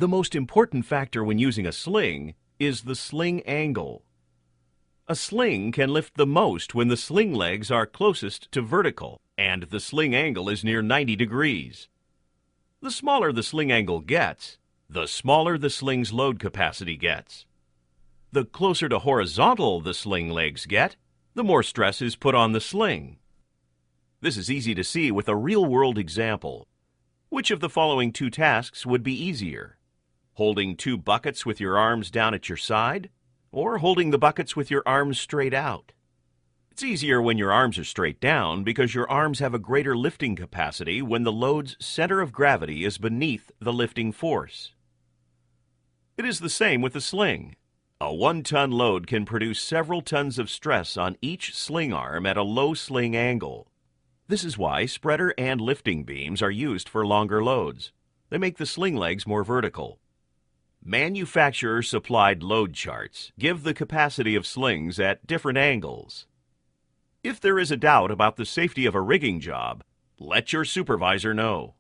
The most important factor when using a sling is the sling angle. A sling can lift the most when the sling legs are closest to vertical and the sling angle is near 90 degrees. The smaller the sling angle gets, the smaller the sling's load capacity gets. The closer to horizontal the sling legs get, the more stress is put on the sling. This is easy to see with a real-world example. Which of the following two tasks would be easier? Holding two buckets with your arms down at your side, or holding the buckets with your arms straight out? It's easier when your arms are straight down because your arms have a greater lifting capacity when the load's center of gravity is beneath the lifting force. It is the same with the sling. A 1-ton load can produce several tons of stress on each sling arm at a low sling angle. This is why spreader and lifting beams are used for longer loads. They make the sling legs more vertical. Manufacturer-supplied load charts give the capacity of slings at different angles. If there is a doubt about the safety of a rigging job, let your supervisor know.